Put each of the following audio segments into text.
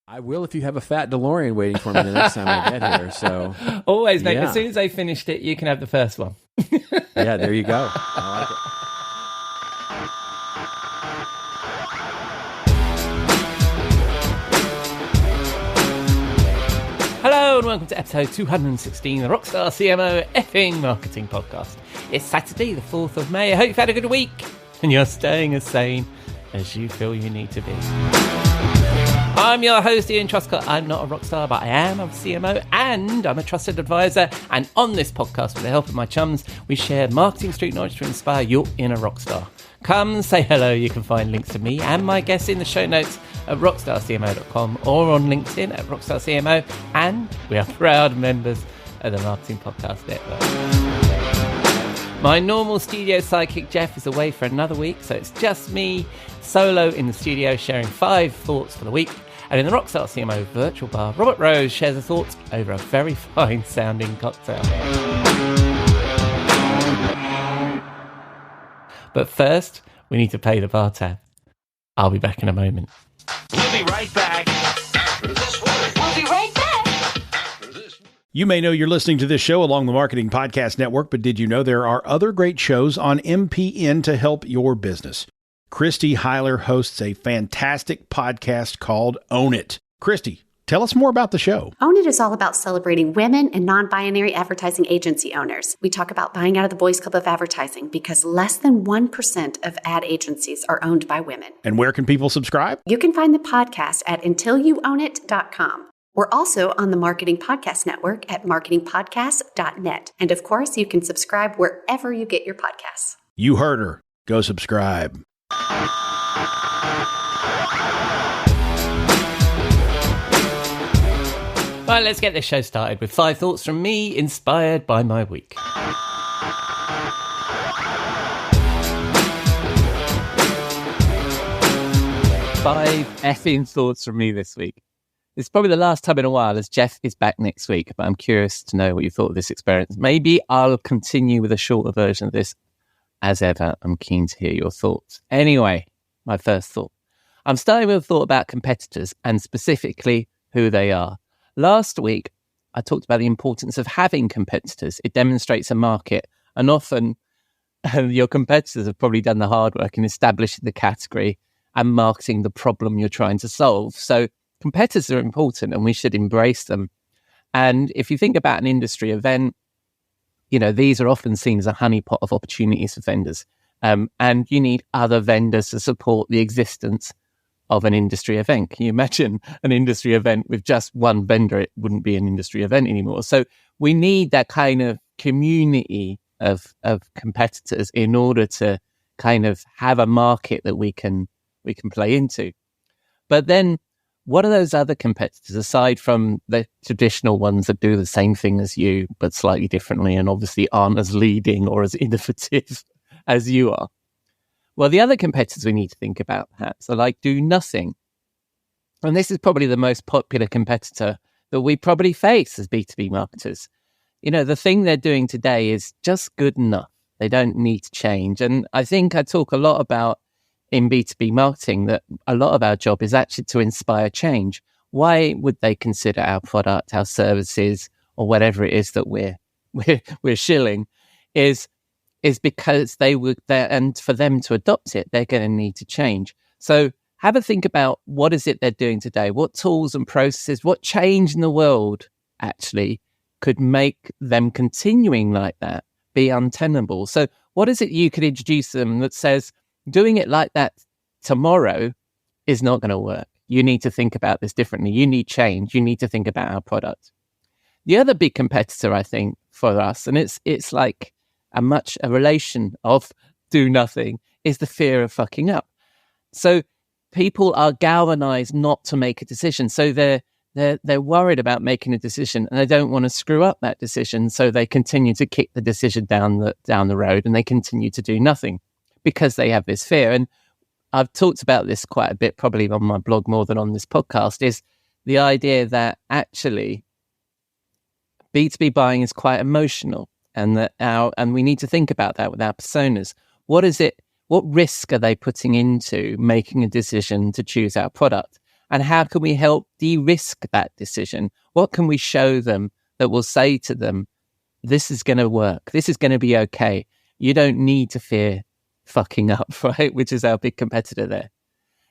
I will if you have a fat DeLorean waiting for me the next time I get here. So always, mate. Yeah. As soon as I finished it, you can have the first one. Yeah, there you go. I like it. Hello and welcome to episode 216 of the Rockstar CMO effing marketing podcast. It's Saturday, the 4th of May. I hope you've had a good week and you're staying as sane as you feel you need to be. I'm your host, Ian Truscott. I'm not a rock star, but I am a CMO and I'm a trusted advisor. And on this podcast, with the help of my chums, we share marketing street knowledge to inspire your inner rock star. Come say hello. You can find links to me and my guests in the show notes at rockstarcmo.com or on LinkedIn at rockstarcmo. And we are proud members of the Marketing Podcast Network. My normal studio sidekick Jeff is away for another week, so it's just me solo in the studio sharing 5 thoughts for the week. And in the Rockstar CMO virtual bar, Robert Rose shares his thoughts over a very fine sounding cocktail. But first, we need to pay the bar tab. I'll be back in a moment. We'll be right back. We'll be right back. You may know you're listening to this show along the Marketing Podcast Network, but did you know there are other great shows on MPN to help your business? Christy Heiler hosts a fantastic podcast called Own It. Christy, tell us more about the show. Own It is all about celebrating women and non-binary advertising agency owners. We talk about buying out of the boys' club of advertising because less than 1% of ad agencies are owned by women. And where can people subscribe? You can find the podcast at untilyouownit.com. We're also on the Marketing Podcast Network at marketingpodcast.net. And of course, you can subscribe wherever you get your podcasts. You heard her. Go subscribe. All right, let's get this show started with 5 thoughts from me inspired by my week. 5 effing thoughts from me this week. It's probably the last time in a while as Jeff is back next week, but I'm curious to know what you thought of this experience. Maybe I'll continue with a shorter version of this. As ever, I'm keen to hear your thoughts. Anyway, my first thought. I'm starting with a thought about competitors and specifically who they are. Last week, I talked about the importance of having competitors. It demonstrates a market, and often your competitors have probably done the hard work in establishing the category and marketing the problem you're trying to solve. So competitors are important and we should embrace them. And if you think about an industry event, you know, these are often seen as a honeypot of opportunities for vendors. And you need other vendors to support the existence of an industry event. Can you imagine an industry event with just one vendor? It wouldn't be an industry event anymore. So we need that kind of community of competitors in order to kind of have a market that we can play into. But then what are those other competitors aside from the traditional ones that do the same thing as you, but slightly differently and obviously aren't as leading or as innovative as you are? Well, the other competitors we need to think about perhaps are like do nothing. And this is probably the most popular competitor that we probably face as B2B marketers. You know, the thing they're doing today is just good enough. They don't need to change. And I think I talk a lot about in B2B marketing that a lot of our job is actually to inspire change. Why would they consider our product, our services, or whatever it is that we're shilling is because they would, and for them to adopt it, they're going to need to change. So have a think about what is it they're doing today? What tools and processes, what change in the world actually could make them continuing like that be untenable? So what is it you could introduce them that says, doing it like that tomorrow is not going to work. You need to think about this differently. You need change. You need to think about our product. The other big competitor, I think, for us, and it's like a relation of do nothing, is the fear of fucking up. So people are galvanized not to make a decision. So they're worried about making a decision and they don't want to screw up that decision. So they continue to kick the decision down the road and they continue to do nothing, because they have this fear. And I've talked about this quite a bit, probably on my blog more than on this podcast, is the idea that actually B2B buying is quite emotional and we need to think about that with our personas. What risk are they putting into making a decision to choose our product? And how can we help de-risk that decision? What can we show them that will say to them, this is going to work. This is going to be okay. You don't need to fear fucking up, right? Which is our big competitor there.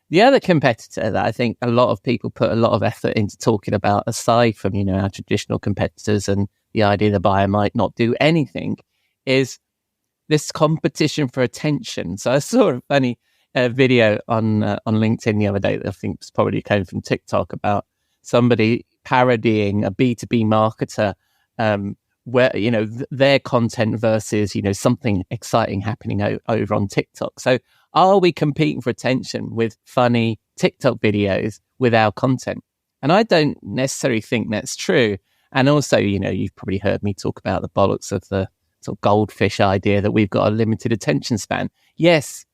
The other competitor that I think a lot of people put a lot of effort into talking about, aside from, our traditional competitors and the idea the buyer might not do anything, is this competition for attention. So I saw a funny video on LinkedIn the other day that I think was probably came from TikTok about somebody parodying a B2B marketer, where, their content versus, something exciting happening over on TikTok. So are we competing for attention with funny TikTok videos with our content? And I don't necessarily think that's true. And also, you've probably heard me talk about the bollocks of the sort of goldfish idea that we've got a limited attention span. Yes,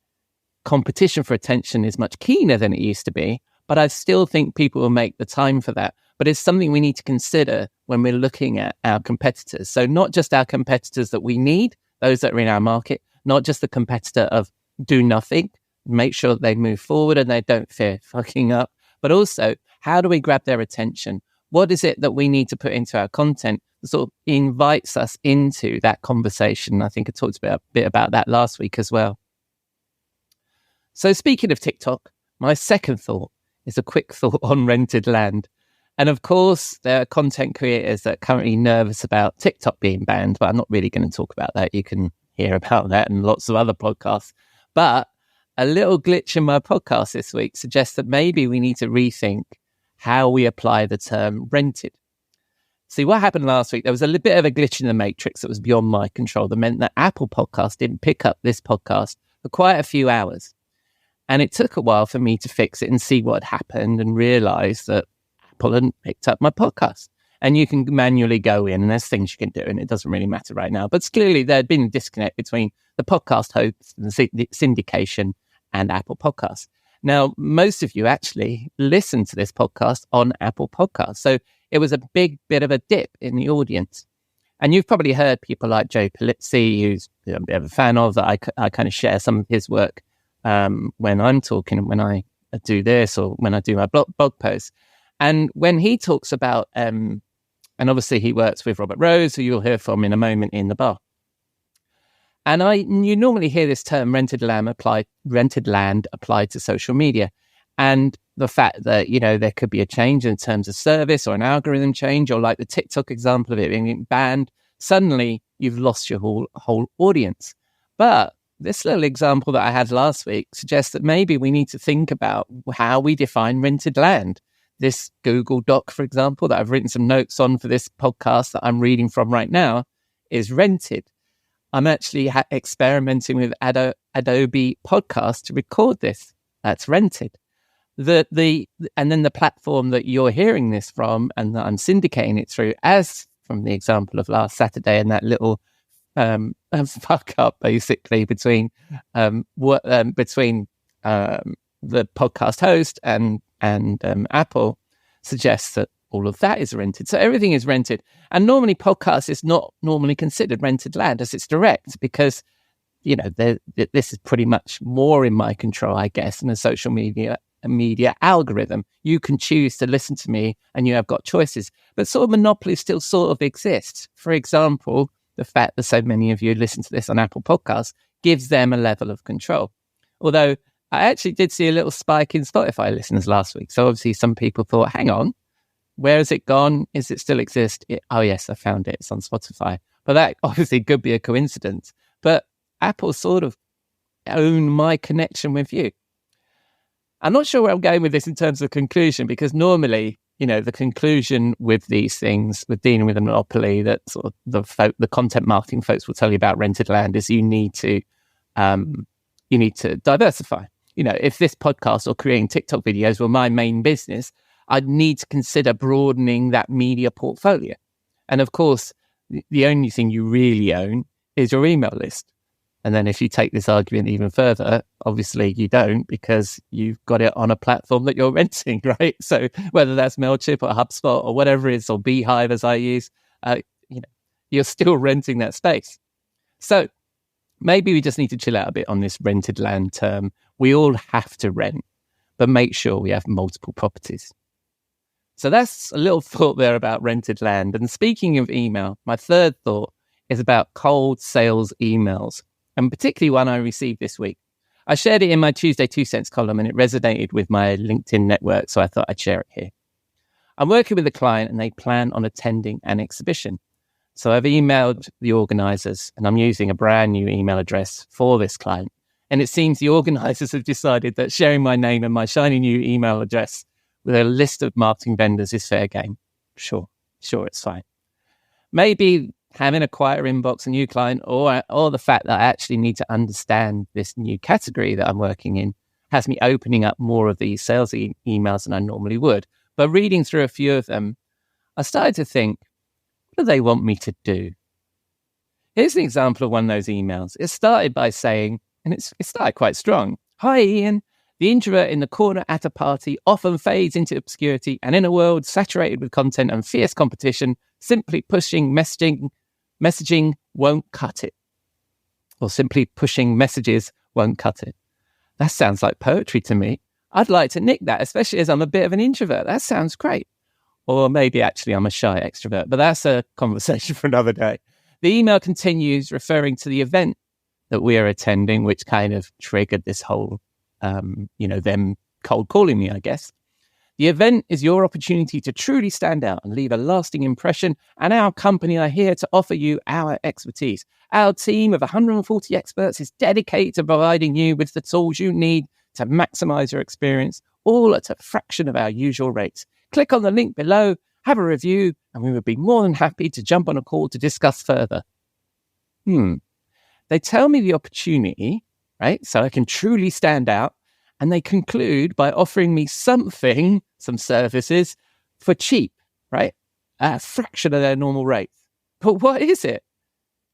competition for attention is much keener than it used to be, but I still think people will make the time for that. But it's something we need to consider when we're looking at our competitors. So not just our competitors that we need, those that are in our market, not just the competitor of do nothing, make sure that they move forward and they don't fear fucking up, but also how do we grab their attention? What is it that we need to put into our content that sort of invites us into that conversation? I think I talked a bit about that last week as well. So speaking of TikTok, my second thought is a quick thought on rented land. And of course, there are content creators that are currently nervous about TikTok being banned, but I'm not really going to talk about that. You can hear about that and lots of other podcasts. But a little glitch in my podcast this week suggests that maybe we need to rethink how we apply the term rented. See, what happened last week, there was a bit of a glitch in the matrix that was beyond my control that meant that Apple Podcast didn't pick up this podcast for quite a few hours. And it took a while for me to fix it and see what had happened and realize that Apple hadn't picked up my podcast. And you can manually go in and there's things you can do, and it doesn't really matter right now. But clearly there had been a disconnect between the podcast hosts and the syndication and Apple Podcasts. Now, most of you actually listen to this podcast on Apple Podcasts. So it was a big bit of a dip in the audience. And you've probably heard people like Joe Polizzi, who's I'm a bit of a fan of, that I kind of share some of his work when I'm talking, when I do this or when I do my blog posts. And when he talks about, and obviously he works with Robert Rose, who you'll hear from in a moment in the bar. And you normally hear this term rented land applied to social media. And the fact that, there could be a change in terms of service or an algorithm change, or like the TikTok example of it being banned, suddenly you've lost your whole audience. But this little example that I had last week suggests that maybe we need to think about how we define rented land. This Google Doc, for example, that I've written some notes on for this podcast that I'm reading from right now, is rented. I'm actually experimenting with Adobe Podcast to record this. That's rented. And then the platform that you're hearing this from and that I'm syndicating it through, as from the example of last Saturday and that little fuck up basically between the podcast host and Apple, suggests that all of that is rented. So everything is rented. And normally podcast is not normally considered rented land as it's direct, because, this is pretty much more in my control, I guess, in a social media algorithm. You can choose to listen to me and you have got choices. But sort of monopolies still sort of exist. For example, the fact that so many of you listen to this on Apple Podcasts gives them a level of control. Although I actually did see a little spike in Spotify listeners last week. So obviously some people thought, hang on, where has it gone? Is it still exist? Oh, yes, I found it. It's on Spotify. But that obviously could be a coincidence. But Apple sort of own my connection with you. I'm not sure where I'm going with this in terms of conclusion, because normally, the conclusion with these things, with dealing with a monopoly, that sort of the content marketing folks will tell you about rented land, is you need to diversify. If this podcast or creating TikTok videos were my main business, I'd need to consider broadening that media portfolio. And of course, the only thing you really own is your email list. And then if you take this argument even further, obviously you don't, because you've got it on a platform that you're renting, right? So whether that's MailChimp or HubSpot or whatever it is, or Beehive as I use, you're still renting that space. So maybe we just need to chill out a bit on this rented land term. We all have to rent. but make sure we have multiple properties. So that's a little thought there about rented land. And speaking of email, my third thought is about cold sales emails, and particularly one I received this week. I shared it in my Tuesday 2 cents column and it resonated with my LinkedIn network, so I thought I'd share it here. I'm working with a client and they plan on attending an exhibition. So I've emailed the organisers and I'm using a brand new email address for this client. And it seems the organisers have decided that sharing my name and my shiny new email address with a list of marketing vendors is fair game. Sure, it's fine. Maybe having a quieter inbox, a new client, or the fact that I actually need to understand this new category that I'm working in has me opening up more of these sales emails than I normally would. But reading through a few of them, I started to think, what do they want me to do? Here's an example of one of those emails. It started by saying, and it started quite strong. Hi, Ian. The introvert in the corner at a party often fades into obscurity, and in a world saturated with content and fierce competition, simply pushing messaging won't cut it. Or simply pushing messages won't cut it. That sounds like poetry to me. I'd like to nick that, especially as I'm a bit of an introvert. That sounds great. Or maybe actually I'm a shy extrovert, but that's a conversation for another day. The email continues referring to the event that we are attending, which kind of triggered this whole, them cold calling me, I guess. The event is your opportunity to truly stand out and leave a lasting impression, and our company are here to offer you our expertise. Our team of 140 experts is dedicated to providing you with the tools you need to maximize your experience, all at a fraction of our usual rates. Click on the link below, have a review, and we would be more than happy to jump on a call to discuss further. They tell me the opportunity, right? So I can truly stand out. And they conclude by offering me some services for cheap, right? At a fraction of their normal rate. But what is it?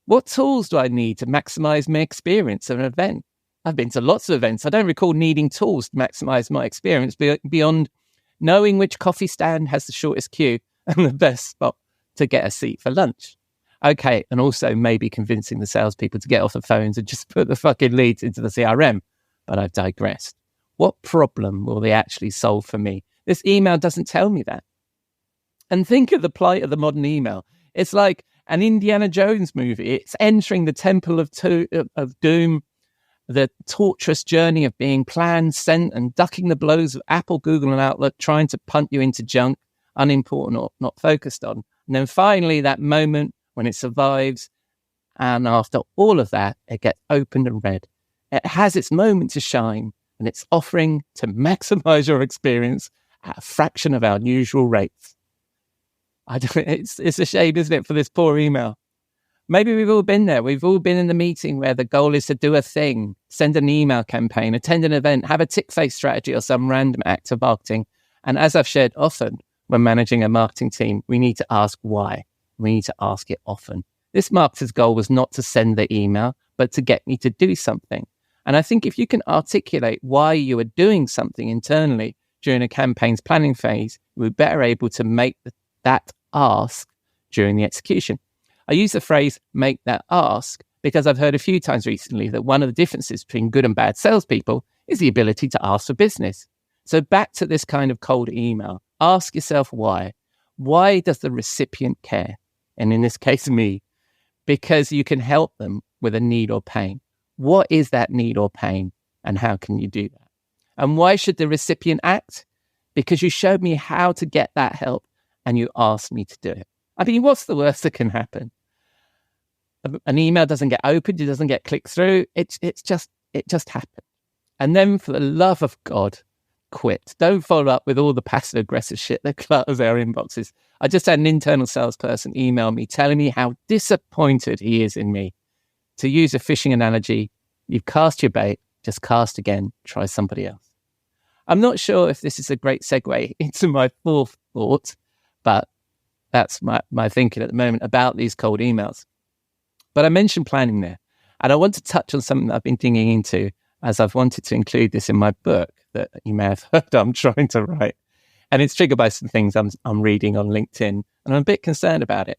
What tools do I need to maximize my experience of an event? I've been to lots of events. I don't recall needing tools to maximize my experience beyond knowing which coffee stand has the shortest queue and the best spot to get a seat for lunch. Okay, and also maybe convincing the salespeople to get off the phones and just put the fucking leads into the CRM. But I've digressed. What problem will they actually solve for me? This email doesn't tell me that. And think of the plight of the modern email. It's like an Indiana Jones movie. It's entering the temple of doom, the torturous journey of being planned, sent, and ducking the blows of Apple, Google, and Outlook, trying to punt you into junk, unimportant or not focused on. And then finally, that moment when it survives, and after all of that, it gets opened and read. It has its moment to shine, and it's offering to maximize your experience at a fraction of our usual rates. It's a shame, isn't it, for this poor email? Maybe we've all been there. We've all been in the meeting where the goal is to do a thing, send an email campaign, attend an event, have a tick-face strategy or some random act of marketing. And as I've shared often, when managing a marketing team, we need to ask why. We need to ask it often. This marketer's goal was not to send the email, but to get me to do something. And I think if you can articulate why you are doing something internally during a campaign's planning phase, we're better able to make that ask during the execution. I use the phrase make that ask because I've heard a few times recently that one of the differences between good and bad salespeople is the ability to ask for business. So back to this kind of cold email, ask yourself why. Why does the recipient care? And in this case, me, because you can help them with a need or pain. What is that need or pain, and how can you do that? And why should the recipient act? Because you showed me how to get that help and you asked me to do it. I mean, what's the worst that can happen? An email doesn't get opened, it doesn't get clicked through. It just happened. And then for the love of God, quit. Don't follow up with all the passive aggressive shit that clutters our inboxes. I just had an internal salesperson email me telling me how disappointed he is in me. To use a fishing analogy, you've cast your bait, just cast again, try somebody else. I'm not sure if this is a great segue into my fourth thought, but that's my thinking at the moment about these cold emails. But I mentioned planning there, and I want to touch on something that I've been digging into as I've wanted to include this in my book that you may have heard I'm trying to write. And it's triggered by some things I'm reading on LinkedIn, and I'm a bit concerned about it.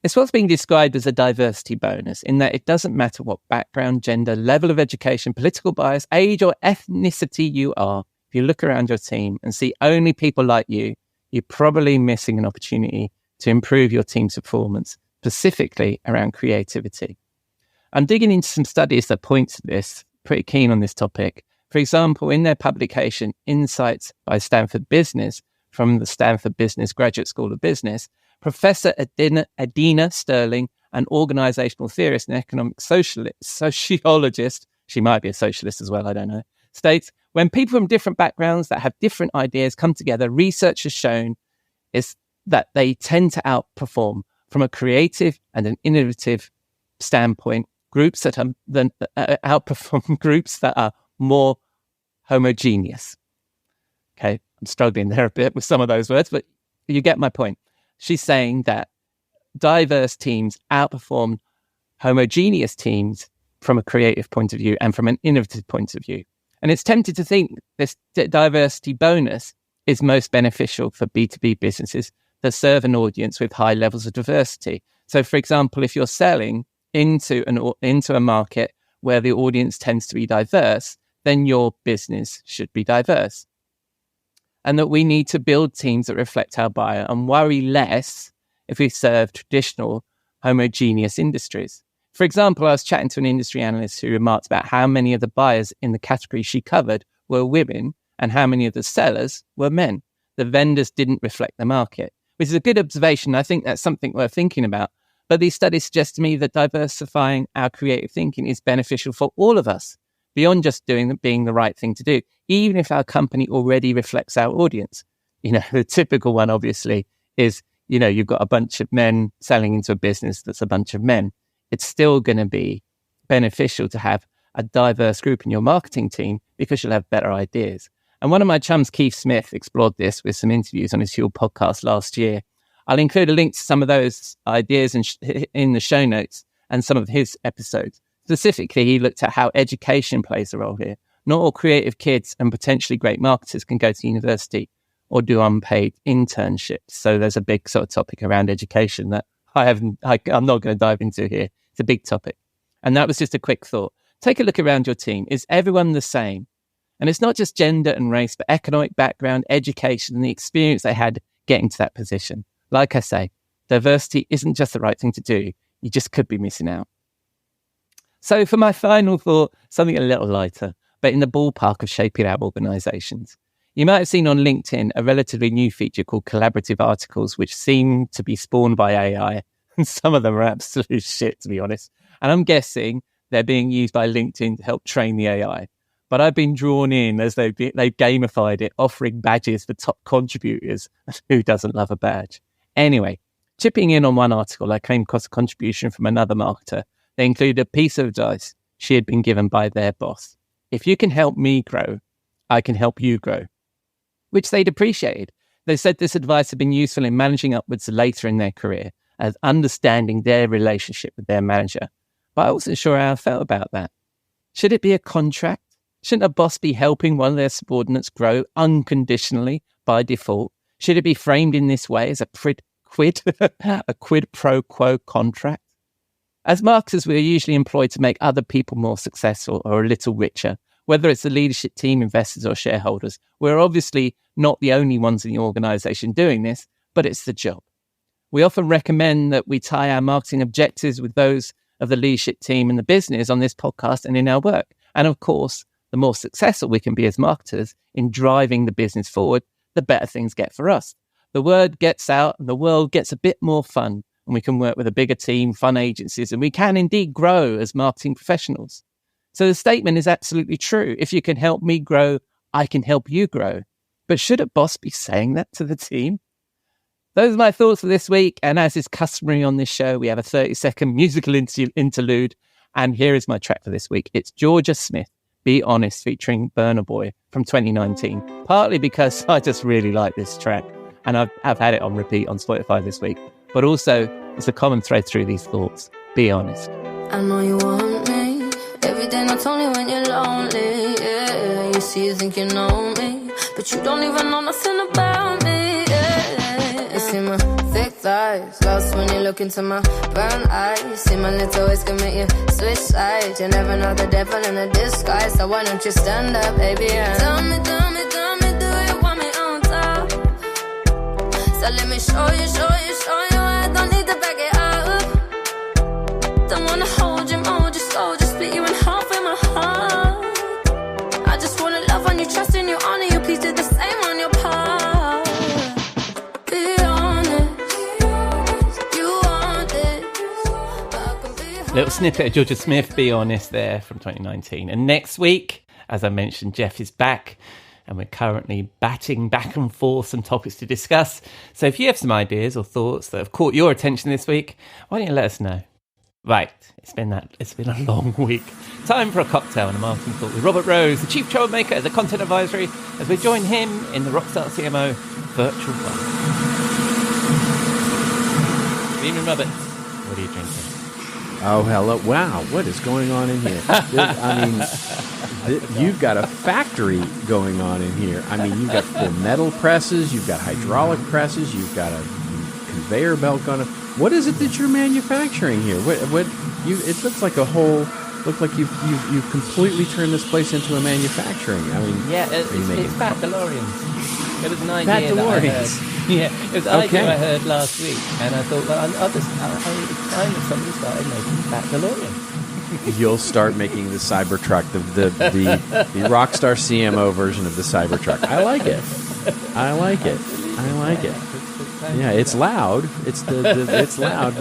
It's what's being described as a diversity bonus, in that it doesn't matter what background, gender, level of education, political bias, age, or ethnicity you are. if you look around your team and see only people like you, you're probably missing an opportunity to improve your team's performance, specifically around creativity. I'm digging into some studies that point to this, pretty keen on this topic. For example, in their publication, Insights by Stanford Business, from the Stanford Business Graduate School of Business, Professor Adina Sterling, an organizational theorist and economic sociologist, she might be a socialist as well, I don't know, states, when people from different backgrounds that have different ideas come together, research has shown is that they tend to outperform from a creative and an innovative standpoint, groups that outperform groups that are more homogeneous. Okay, I'm struggling there a bit with some of those words, but you get my point. She's saying that diverse teams outperform homogeneous teams from a creative point of view and from an innovative point of view. And it's tempting to think this diversity bonus is most beneficial for B2B businesses that serve an audience with high levels of diversity. So, for example, if you're selling into a market where the audience tends to be diverse, then your business should be diverse. And that we need to build teams that reflect our buyer and worry less if we serve traditional homogeneous industries. For example, I was chatting to an industry analyst who remarked about how many of the buyers in the category she covered were women and how many of the sellers were men. The vendors didn't reflect the market, which is a good observation. I think that's something worth thinking about. But these studies suggest to me that diversifying our creative thinking is beneficial for all of us, beyond just being the right thing to do, even if our company already reflects our audience. You know, the typical one, obviously, is, you know, you've got a bunch of men selling into a business that's a bunch of men. It's still going to be beneficial to have a diverse group in your marketing team because you'll have better ideas. And one of my chums, Keith Smith, explored this with some interviews on his Fuel podcast last year. I'll include a link to some of those ideas in the show notes and some of his episodes. Specifically, he looked at how education plays a role here. Not all creative kids and potentially great marketers can go to university or do unpaid internships. So there's a big sort of topic around education that I'm not going to dive into here. It's a big topic. And that was just a quick thought. Take a look around your team. Is everyone the same? And it's not just gender and race, but economic background, education, and the experience they had getting to that position. Like I say, diversity isn't just the right thing to do. You just could be missing out. So for my final thought, something a little lighter, but in the ballpark of shaping our organizations. You might have seen on LinkedIn a relatively new feature called collaborative articles, which seem to be spawned by AI. And some of them are absolute shit, to be honest. And I'm guessing they're being used by LinkedIn to help train the AI. But I've been drawn in as they've gamified it, offering badges for top contributors. Who doesn't love a badge? Anyway, chipping in on one article, I came across a contribution from another marketer. They included a piece of advice she had been given by their boss. If you can help me grow, I can help you grow, which they'd appreciated. They said this advice had been useful in managing upwards later in their career, as understanding their relationship with their manager. But I wasn't sure how I felt about that. Should it be a contract? Shouldn't a boss be helping one of their subordinates grow unconditionally by default? Should it be framed in this way as a quid pro quo contract? As marketers, we are usually employed to make other people more successful or a little richer. Whether it's the leadership team, investors or shareholders, we're obviously not the only ones in the organization doing this, but it's the job. We often recommend that we tie our marketing objectives with those of the leadership team and the business on this podcast and in our work. And of course, the more successful we can be as marketers in driving the business forward, the better things get for us. The word gets out and the world gets a bit more fun, and we can work with a bigger team, fun agencies, and we can indeed grow as marketing professionals. So the statement is absolutely true. If you can help me grow, I can help you grow. But should a boss be saying that to the team? Those are my thoughts for this week. And as is customary on this show, we have a 30-second musical interlude. And here is my track for this week. It's Georgia Smith, Be Honest, featuring Burna Boy from 2019. Partly because I just really like this track. And I've had it on repeat on Spotify this week. But also, it's a common thread through these thoughts. Be honest. I know you want me every day, not only when you're lonely. Yeah, you see, you think you know me, but you don't even know nothing about me. Yeah, you see my thick thighs, lost when you look into my brown eyes. See my little ways can make you switch sides. You never know the devil in a disguise, so why don't you stand up, baby? And tell me, So let me show you, I don't need to back it up. Don't wanna hold you, mold you slow, just split you in half with my heart. I just wanna love on you, trust in you, honor you, please do the same on your part. Be honest, you want this, I can be honest. Little snippet of Georgia Smith, Be Honest, there from 2019. And next week, as I mentioned, Jeff is back, and we're currently batting back and forth some topics to discuss. So if you have some ideas or thoughts that have caught your attention this week, why don't you let us know? Right, it's been a long week. Time for a cocktail and a marketing thought with Robert Rose, the Chief Troublemaker at the Content Advisory, as we join him in the Rockstar CMO virtual bar. Good evening, Robert. What are you drinking? Oh, hello. Wow, what is going on in here? You've got a factory going on in here. I mean, you've got full metal presses, you've got hydraulic presses, you've got a conveyor belt going on. What is it that you're manufacturing here? It looks like a whole... Look like you've completely turned this place into a manufacturing. I mean, yeah, it's Fat DeLoreans. It was an idea Fat that I DeLoreans. heard. Yeah, it was an idea I heard last week, and I thought, well, it's time that somebody started making Fat DeLorean. You'll start making the Cybertruck, the Rockstar CMO version of the Cybertruck. I like it. Yeah, it's loud. It's loud,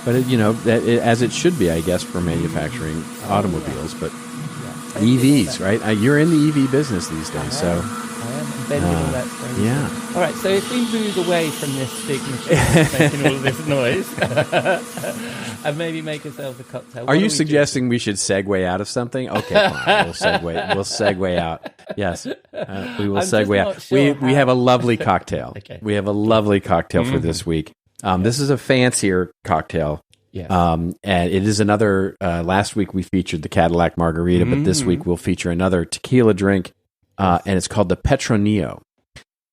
but as it should be, I guess, for manufacturing automobiles. But EVs, right? You're in the EV business these days, so. I am. Yeah. All right, so if we move away from this big machine making all of this noise and maybe make ourselves a cocktail. Are you suggesting we should segue out of something? Okay, fine. We'll segue out. Yes, we will segue out. Sure we have a lovely cocktail. Okay. We have a lovely cocktail for this week. This is a fancier cocktail. Yes. And it is another. Last week we featured the Cadillac Margarita, but this week we'll feature another tequila drink. And it's called the Petronio.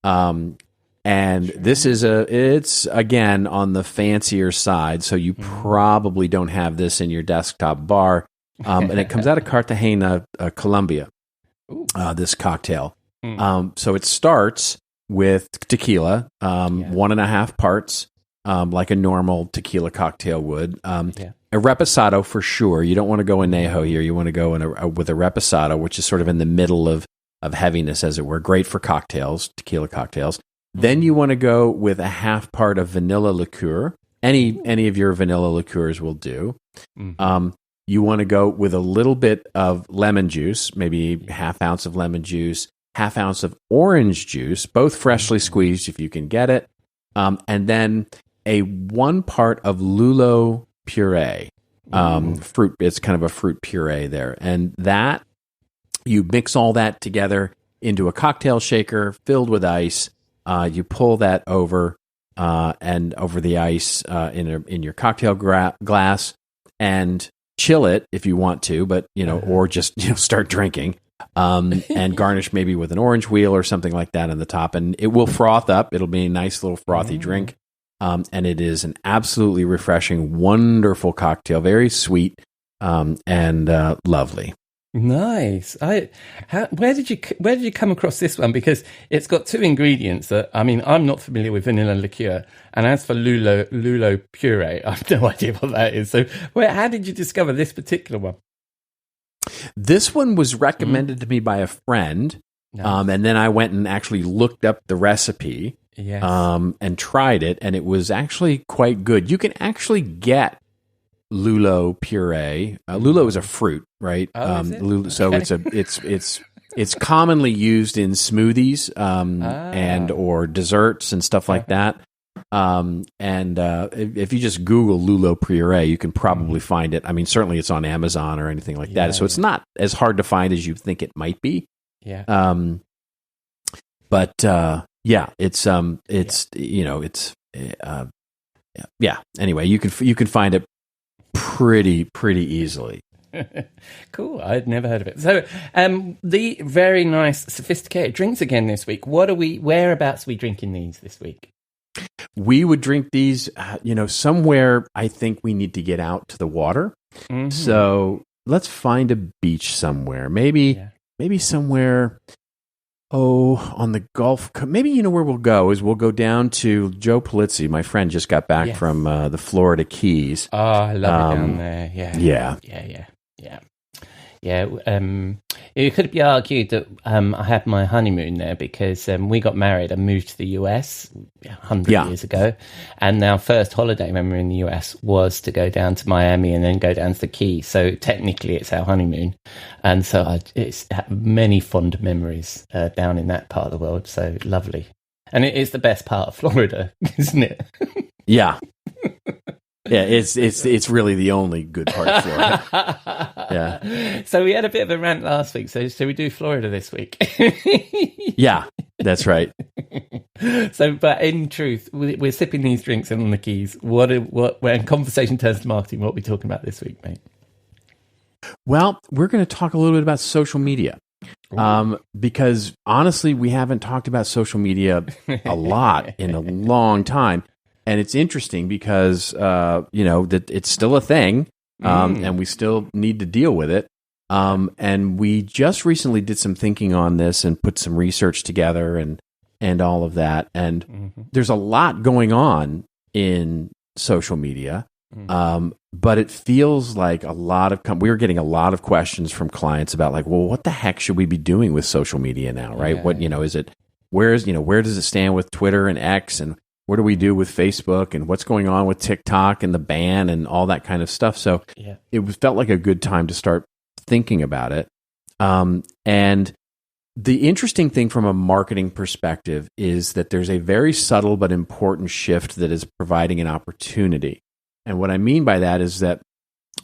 And this is it's again on the fancier side, so you probably don't have this in your desktop bar. And it comes out of Cartagena, Colombia, this cocktail. So it starts with tequila, 1.5 parts, like a normal tequila cocktail would. A reposado for sure. You don't want to go añejo here. You want to go with a reposado, which is sort of in the middle of heaviness, as it were. Great for cocktails, tequila cocktails. Then you want to go with a 1/2 part of vanilla liqueur. Any of your vanilla liqueurs will do. You want to go with a little bit of lemon juice, maybe 1/2 ounce of lemon juice, 1/2 ounce of orange juice, both freshly squeezed if you can get it, and then a 1 part of lulo puree. Fruit. It's kind of a fruit puree there, and that. You mix all that together into a cocktail shaker filled with ice. You pull that over and over the ice in your cocktail glass and chill it if you want to, but or just start drinking. And garnish maybe with an orange wheel or something like that on the top, and it will froth up. It'll be a nice little frothy drink, and it is an absolutely refreshing, wonderful cocktail. Very sweet and lovely. Nice. Where did you come across this one? Because it's got 2 ingredients that, I mean, I'm not familiar with vanilla liqueur, and as for lulo puree, I have no idea what that is. So, how did you discover this particular one? This one was recommended to me by a friend, and then I went and actually looked up the recipe, and tried it, and it was actually quite good. You can actually get lulo puree. Lulo is a fruit, right? So it's commonly used in smoothies and or desserts and stuff like that. If you just Google lulo puree, you can probably find it. I mean, certainly it's on Amazon or anything like that. So it's not as hard to find as you think it might be. Anyway, you can find it pretty easily. Cool. I'd never heard of it. So, the very nice, sophisticated drinks again this week. Whereabouts are we drinking these this week? We would drink these, somewhere. I think we need to get out to the water. So let's find a beach somewhere. Maybe somewhere. On the Gulf Coast, maybe you know where we'll go is we'll go down to Joe Polizzi. My friend just got back from the Florida Keys. Oh, I love it down there. It could be argued that I had my honeymoon there because we got married and moved to the US 100 years ago, and our first holiday memory in the US was to go down to Miami and then go down to the Keys. So technically it's our honeymoon, and so it's many fond memories down in that part of the world. So lovely, and it is the best part of Florida, isn't it? Yeah. Yeah, it's really the only good part of Florida. Yeah. So we had a bit of a rant last week. So shall we do Florida this week? Yeah, that's right. So, but in truth, we're sipping these drinks in on the Keys. When conversation turns to marketing, what are we talking about this week, mate? Well, we're going to talk a little bit about social media. Because honestly, we haven't talked about social media a lot in a long time. And it's interesting because, that it's still a thing, and we still need to deal with it. And we just recently did some thinking on this and put some research together and all of that. And there's a lot going on in social media, but it feels like a lot of we were getting a lot of questions from clients about like, well, what the heck should we be doing with social media now, right? Yeah. Is it where does it stand with Twitter and X, and what do we do with Facebook, and what's going on with TikTok and the ban and all that kind of stuff? So it felt like a good time to start thinking about it. And the interesting thing from a marketing perspective is that there's a very subtle but important shift that is providing an opportunity. And what I mean by that is that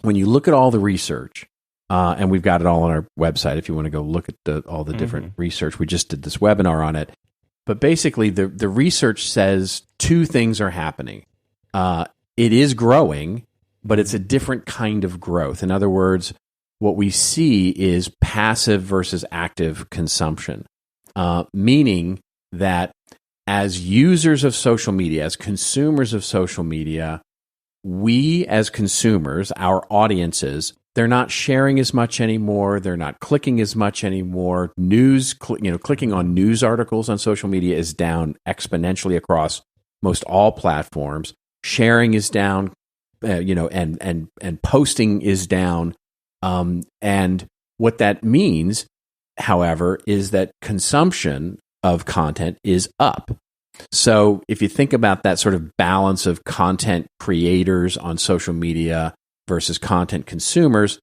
when you look at all the research, and we've got it all on our website if you want to go look at all the different research. We just did this webinar on it. But basically, the research says two things are happening. It is growing, but it's a different kind of growth. In other words, what we see is passive versus active consumption, meaning that as users of social media, as consumers of social media, we as consumers, our audiences, they're not sharing as much anymore. They're not clicking as much anymore. Clicking on news articles on social media is down exponentially across most all platforms. Sharing is down, and posting is down. And what that means, however, is that consumption of content is up. So if you think about that sort of balance of content creators on social media versus content consumers,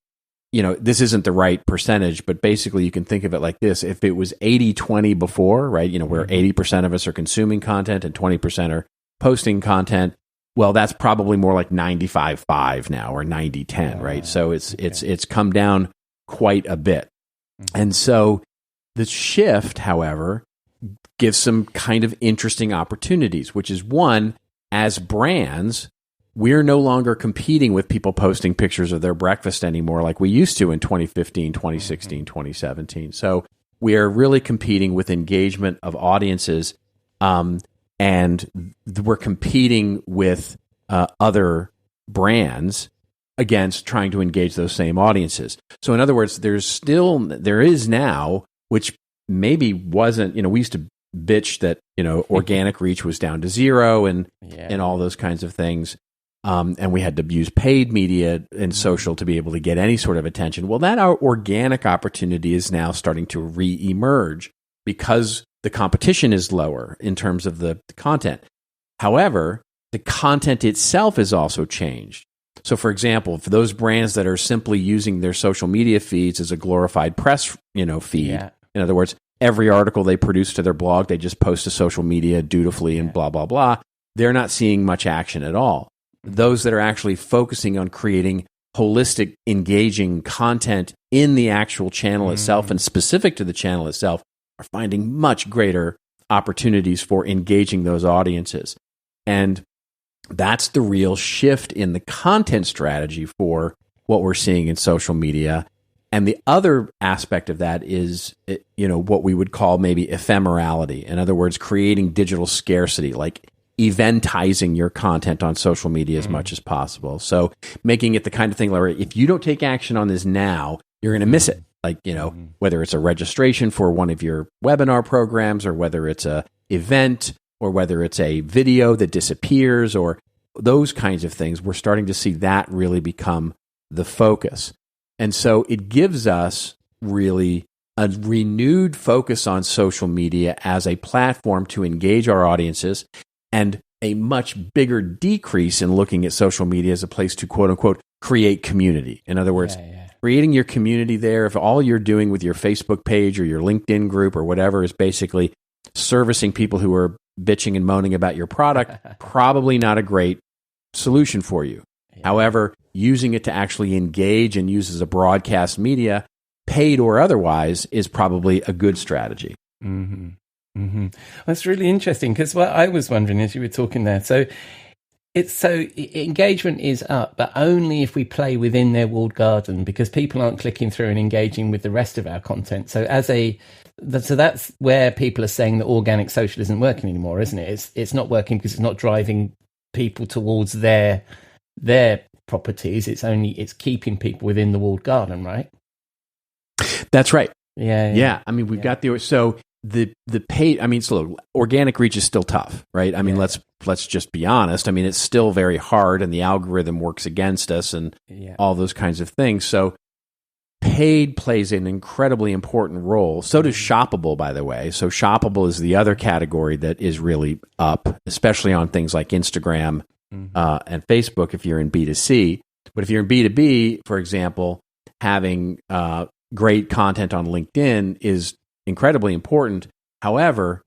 this isn't the right percentage, but basically you can think of it like this. If it was 80-20 before, right, where 80% of us are consuming content and 20% are posting content, well, that's probably more like 95-5 now, or 90-10, right? So it's come down quite a bit. And so the shift, however, gives some kind of interesting opportunities, which is one, as brands, we're no longer competing with people posting pictures of their breakfast anymore like we used to in 2015, 2016, 2017. So we are really competing with engagement of audiences, and we're competing with other brands against trying to engage those same audiences. So in other words, there is now, which maybe wasn't, we used to bitch that, organic reach was down to zero and all those kinds of things. And we had to use paid media and social to be able to get any sort of attention. Well, that our organic opportunity is now starting to re-emerge because the competition is lower in terms of the content. However, the content itself has also changed. So, for example, for those brands that are simply using their social media feeds as a glorified press, feed, in other words, every article they produce to their blog, they just post to social media dutifully and blah, blah, blah. They're not seeing much action at all. Those that are actually focusing on creating holistic, engaging content in the actual channel itself and specific to the channel itself are finding much greater opportunities for engaging those audiences. And that's the real shift in the content strategy for what we're seeing in social media. And the other aspect of that is, what we would call maybe ephemerality. In other words, creating digital scarcity, like eventizing your content on social media as much as possible. So making it the kind of thing where if you don't take action on this now, you're going to miss it. Like, whether it's a registration for one of your webinar programs, or whether it's a event, or whether it's a video that disappears, or those kinds of things, we're starting to see that really become the focus. And so it gives us really a renewed focus on social media as a platform to engage our audiences, and a much bigger decrease in looking at social media as a place to, quote unquote, create community. In other words, creating your community there, if all you're doing with your Facebook page or your LinkedIn group or whatever is basically servicing people who are bitching and moaning about your product, probably not a great solution for you. However, using it to actually engage and use as a broadcast media, paid or otherwise, is probably a good strategy. That's really interesting, because what I was wondering as you were talking there, engagement is up, but only if we play within their walled garden, because people aren't clicking through and engaging with the rest of our content. So that's where people are saying that organic social isn't working anymore, isn't it? It's not working because it's not driving people towards their properties. It's keeping people within the walled garden, right? That's right. Yeah. I mean, we've got the paid. I mean, so organic reach is still tough, right? I mean, let's just be honest. I mean, it's still very hard, and the algorithm works against us, and all those kinds of things. So paid plays an incredibly important role. So does shoppable, by the way. So shoppable is the other category that is really up, especially on things like Instagram and Facebook if you're in B2C. But if you're in B2B, for example, having great content on LinkedIn is incredibly important. However,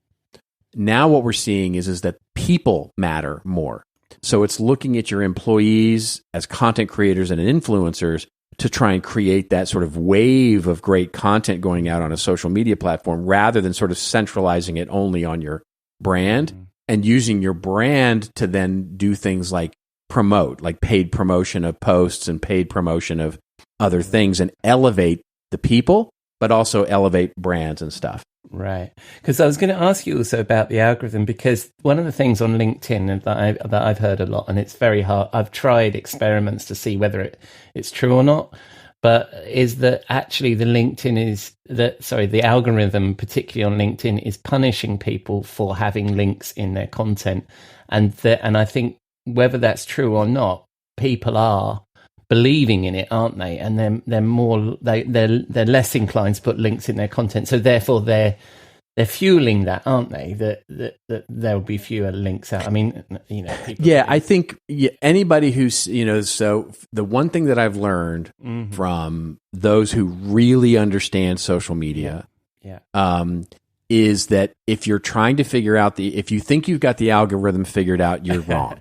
now what we're seeing is that people matter more. So it's looking at your employees as content creators and influencers to try and create that sort of wave of great content going out on a social media platform, rather than sort of centralizing it only on your brand and using your brand to then do things like promote, like paid promotion of posts and paid promotion of other things, and elevate the people, but also elevate brands and stuff. Right. Because I was going to ask you also about the algorithm, because one of the things on LinkedIn that I've heard a lot, and it's very hard, I've tried experiments to see whether it's true or not, but is that actually the algorithm, particularly on LinkedIn, is punishing people for having links in their content. And I think whether that's true or not, people are believing in it, aren't they? And they're less inclined to put links in their content. So therefore they're fueling that, aren't they? That there will be fewer links out. I mean, I think anybody who's, so the one thing that I've learned from those who really understand social media is that if you're trying to figure out if you think you've got the algorithm figured out, you're wrong.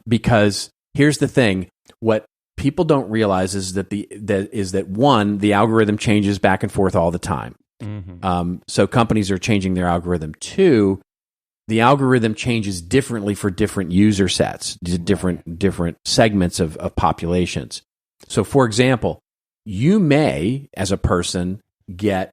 Because here's the thing. What people don't realize is that one, the algorithm changes back and forth all the time. So companies are changing their algorithm. Two, the algorithm changes differently for different user sets, different segments of populations. So, for example, you may, as a person, get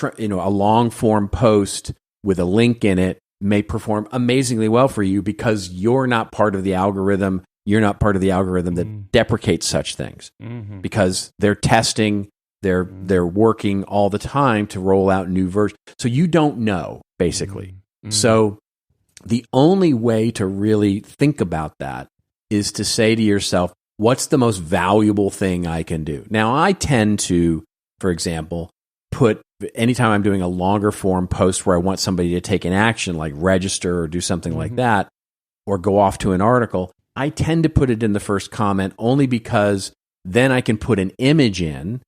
a long form post with a link in it may perform amazingly well for you because you're not part of the algorithm. You're not part of the algorithm that deprecates such things because they're testing, they're working all the time to roll out new versions. So you don't know, basically. So the only way to really think about that is to say to yourself, what's the most valuable thing I can do? Now, I tend to, for example, anytime I'm doing a longer form post where I want somebody to take an action, like register or do something like that, or go off to an article, I tend to put it in the first comment only because then I can put an image in,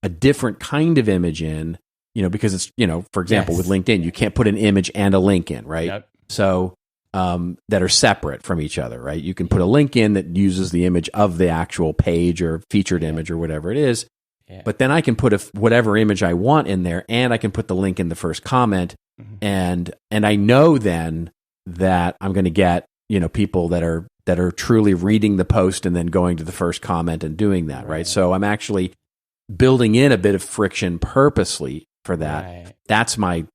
a different kind of image in, because it's, for example, with LinkedIn, you can't put an image and a link in, right? Yep. So that are separate from each other, right? You can put a link in that uses the image of the actual page or featured image or whatever it is. Yeah. But then I can put whatever image I want in there, and I can put the link in the first comment, and I know then that I'm going to get people that are truly reading the post and then going to the first comment and doing that, right? So I'm actually building in a bit of friction purposely for that. Right. That's my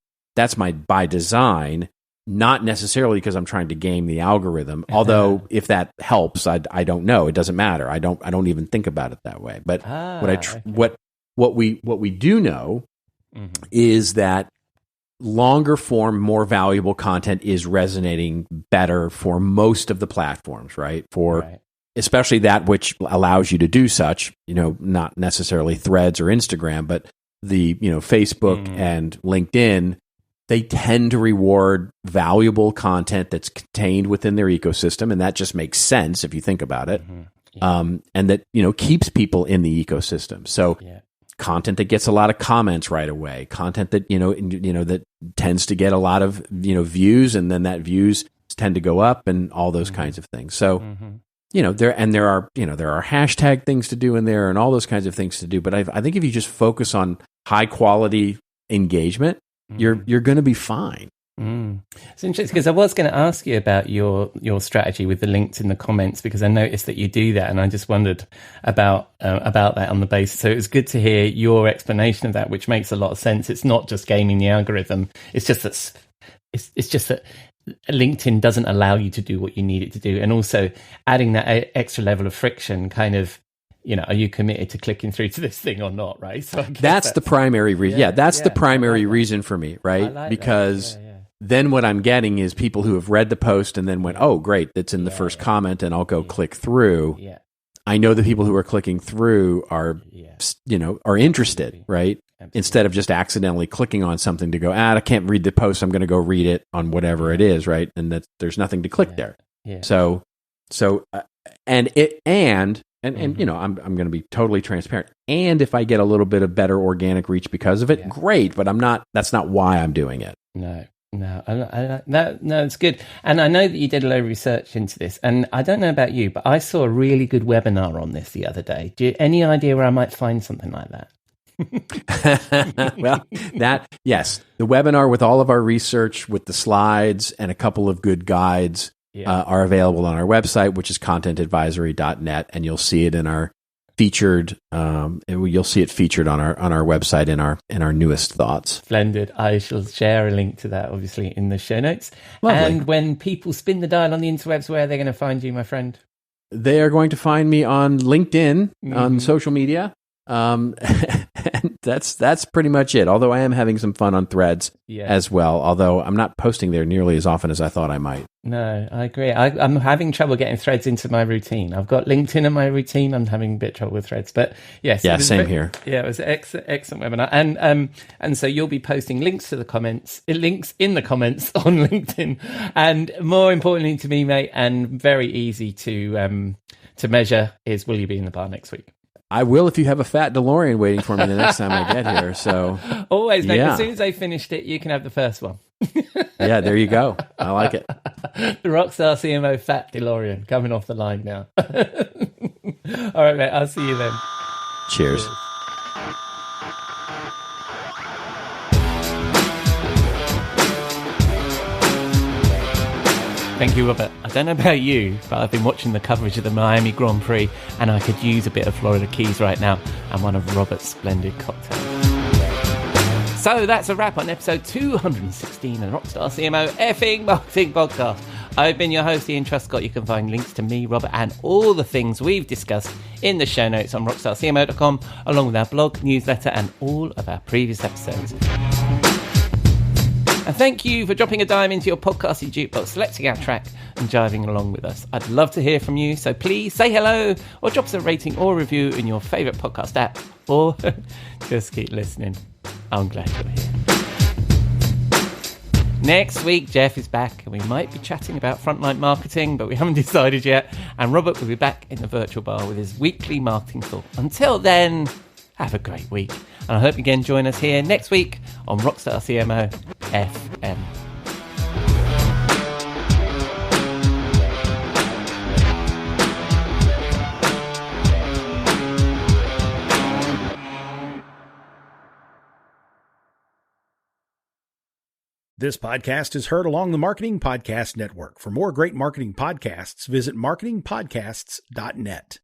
by design, not necessarily because I'm trying to game the algorithm. Although if that helps, I don't know. It doesn't matter. I don't even think about it that way. But what we do know is that longer form, more valuable content is resonating better for most of the platforms, right? Especially that which allows you to do such, not necessarily Threads or Instagram, but the, Facebook and LinkedIn, they tend to reward valuable content that's contained within their ecosystem. And that just makes sense if you think about it. And that, keeps people in the ecosystem. So content that gets a lot of comments right away, content that, that tends to get a lot of, views, and then that views tend to go up and all those kinds of things. So, there are hashtag things to do in there and all those kinds of things to do. But I think if you just focus on high quality engagement, you're going to be fine. It's interesting because I was going to ask you about your strategy with the links in the comments, because I noticed that you do that, and I just wondered about that on the basis. So it was good to hear your explanation of that, which makes a lot of sense. It's not just gaming the algorithm. It's just that LinkedIn doesn't allow you to do what you need it to do, and also adding that extra level of friction kind of. Are you committed to clicking through to this thing or not, right? So that's the primary reason. Yeah, that's the primary reason for me, right? Because then what I'm getting is people who have read the post and then went, oh, great, that's in the first comment, and I'll go click through. Yeah. I know the people who are clicking through are interested, right? Absolutely. Instead of just accidentally clicking on something to go, I can't read the post, I'm going to go read it on whatever it is, right? And there's nothing to click there. Yeah. So I'm going to be totally transparent. And if I get a little bit of better organic reach because of it, great. But that's not why I'm doing it. No, it's good. And I know that you did a lot of research into this. And I don't know about you, but I saw a really good webinar on this the other day. Do you any idea where I might find something like that? Well, yes, the webinar with all of our research, with the slides and a couple of good guides. Are available on our website, which is contentadvisory.net, and you'll see it in our featured. You'll see it featured on our website in our newest thoughts. Splendid. I shall share a link to that, obviously, in the show notes. Lovely. And when people spin the dial on the interwebs, where are they going to find you, my friend? They are going to find me on LinkedIn, on social media. And that's pretty much it. Although I am having some fun on Threads as well. Although I'm not posting there nearly as often as I thought I might. No, I agree. I'm having trouble getting Threads into my routine. I've got LinkedIn in my routine. I'm having a bit of trouble with Threads. But yes, same here. Yeah, it was an excellent webinar. And so you'll be posting links in the comments on LinkedIn. And more importantly to me, mate, and very easy to measure is, will you be in the bar next week? I will if you have a fat DeLorean waiting for me the next time I get here. So always, mate. As soon as they finished it, you can have the first one. Yeah, there you go. I like it. The Rockstar CMO fat DeLorean coming off the line now. All right, mate. I'll see you then. Cheers. Thank you, Robert. I don't know about you, but I've been watching the coverage of the Miami Grand Prix, and I could use a bit of Florida Keys right now and one of Robert's splendid cocktails. So that's a wrap on episode 216 of the Rockstar CMO effing marketing podcast. I've been your host, Ian Truscott. You can find links to me, Robert, and all the things we've discussed in the show notes on rockstarcmo.com, along with our blog, newsletter, and all of our previous episodes. And thank you for dropping a dime into your podcasting jukebox, selecting our track and jiving along with us. I'd love to hear from you, so please say hello or drop us a rating or review in your favourite podcast app, or just keep listening. I'm glad you're here. Next week, Jeff is back, and we might be chatting about frontline marketing, but we haven't decided yet. And Robert will be back in the virtual bar with his weekly marketing talk. Until then, have a great week. And I hope you can join us here next week on Rockstar CMO FM. This podcast is heard along the Marketing Podcast Network. For more great marketing podcasts, visit marketingpodcasts.net.